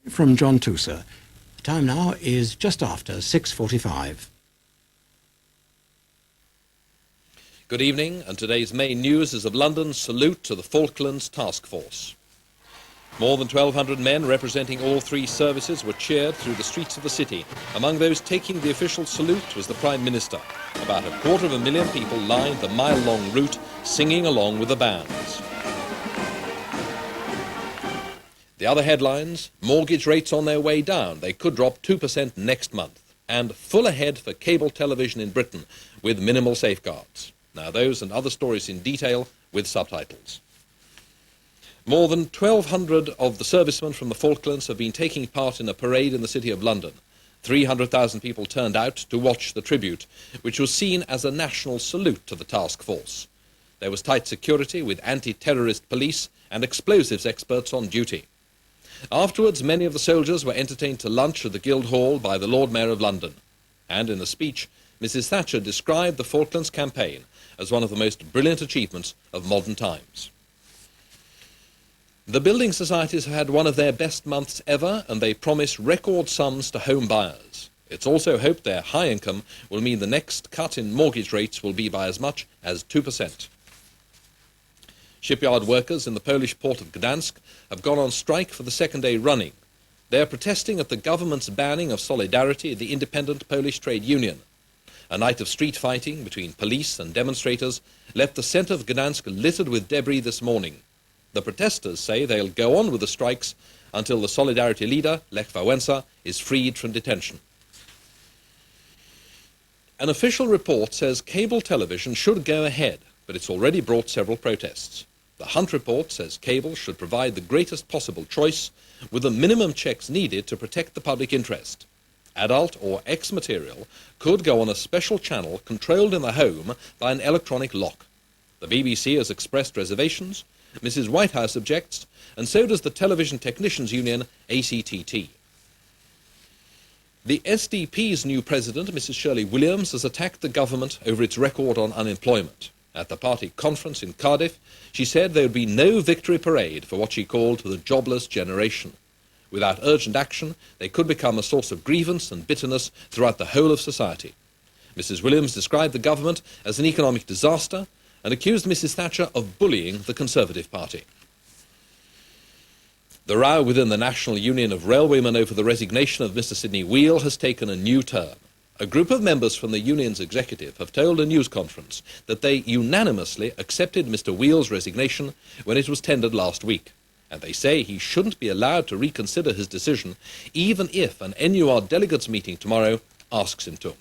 From John Tusa. The time now is just after 6:45. Good evening, and today's main news is of London's salute to the Falklands Task Force. More than 1,200 men representing all three services were cheered through the streets of the city. Among those taking the official salute was the Prime Minister. About 250,000 people lined the mile-long route, singing along with the bands. The other headlines: mortgage rates on their way down. They could drop 2% next month. And full ahead for cable television in Britain with minimal safeguards. Now those and other stories in detail with subtitles. More than 1,200 of the servicemen from the Falklands have been taking part in a parade in the City of London. 300,000 people turned out to watch the tribute, which was seen as a national salute to the task force. There was tight security with anti-terrorist police and explosives experts on duty. Afterwards, many of the soldiers were entertained to lunch at the Guildhall by the Lord Mayor of London. And in a speech, Mrs. Thatcher described the Falklands campaign as one of the most brilliant achievements of modern times. The building societies have had one of their best months ever, and they promise record sums to home buyers. It's also hoped their high income will mean the next cut in mortgage rates will be by as much as 2%. Shipyard workers in the Polish port of Gdansk have gone on strike for the second day running. They are protesting at the government's banning of Solidarity, the independent Polish trade union. A night of street fighting between police and demonstrators left the centre of Gdansk littered with debris this morning. The protesters say they'll go on with the strikes until the Solidarity leader, Lech Wałęsa, is freed from detention. An official report says cable television should go ahead, but it's already brought several protests. The Hunt report says cable should provide the greatest possible choice with the minimum checks needed to protect the public interest. Adult or X material could go on a special channel controlled in the home by an electronic lock. The BBC has expressed reservations, Mrs. Whitehouse objects, and so does the Television Technicians Union, ACTT. The SDP's new president, Mrs. Shirley Williams, has attacked the government over its record on unemployment. At the party conference in Cardiff, she said there would be no victory parade for what she called the jobless generation. Without urgent action, they could become a source of grievance and bitterness throughout the whole of society. Mrs. Williams described the government as an economic disaster and accused Mrs. Thatcher of bullying the Conservative Party. The row within the National Union of Railwaymen over the resignation of Mr. Sidney Wheel has taken a new turn. A group of members from the union's executive have told a news conference that they unanimously accepted Mr. Wheel's resignation when it was tendered last week, and they say he shouldn't be allowed to reconsider his decision even if an NUR delegates meeting tomorrow asks him to.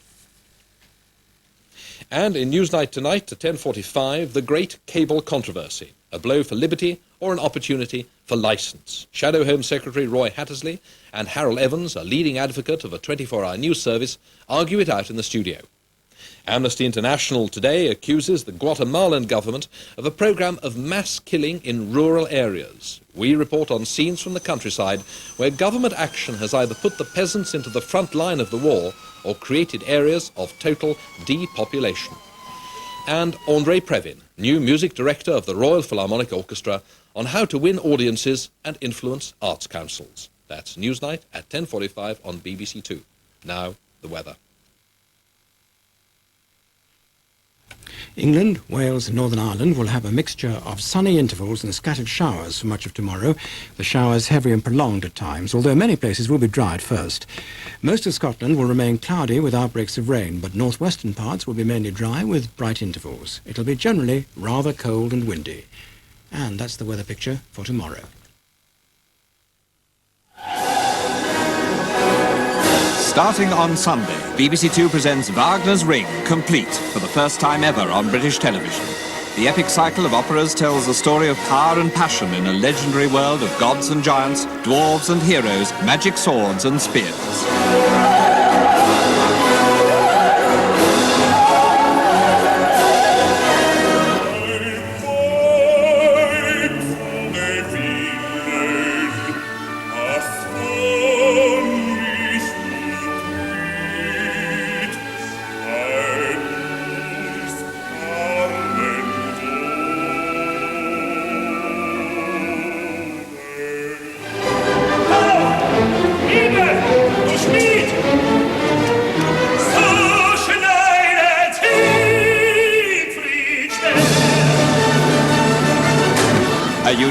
And in Newsnight tonight at 10:45, the great cable controversy, a blow for liberty or an opportunity for licence. Shadow Home Secretary Roy Hattersley and Harold Evans, a leading advocate of a 24-hour news service, argue it out in the studio. Amnesty International today accuses the Guatemalan government of a program of mass killing in rural areas. We report on scenes from the countryside where government action has either put the peasants into the front line of the war or created areas of total depopulation. And Andrei Previn, new music director of the Royal Philharmonic Orchestra, on how to win audiences and influence arts councils. That's Newsnight at 10:45 on BBC2. Now, the weather. England, Wales and Northern Ireland will have a mixture of sunny intervals and scattered showers for much of tomorrow. The showers heavy and prolonged at times, although many places will be dry at first. Most of Scotland will remain cloudy with outbreaks of rain, but northwestern parts will be mainly dry with bright intervals. It'll be generally rather cold and windy. And that's the weather picture for tomorrow. Starting on Sunday, BBC2 presents Wagner's Ring, complete, for the first time ever on British television. The epic cycle of operas tells the story of power and passion in a legendary world of gods and giants, dwarves and heroes, magic swords and spears.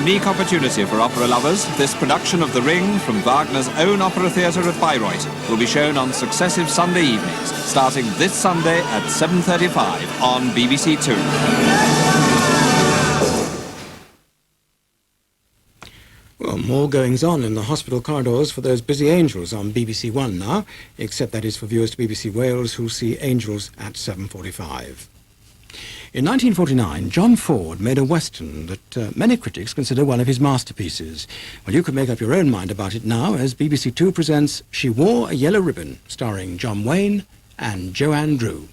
unique opportunity for opera lovers, this production of The Ring from Wagner's own opera theatre at Bayreuth will be shown on successive Sunday evenings, starting this Sunday at 7:35 on BBC2. Well, more goings-on in the hospital corridors for those busy angels on BBC1 now, except that is for viewers to BBC Wales who see Angels at 7:45. In 1949, John Ford made a western that many critics consider one of his masterpieces. Well, you can make up your own mind about it now as BBC2 presents She Wore a Yellow Ribbon, starring John Wayne and Joanne Drew.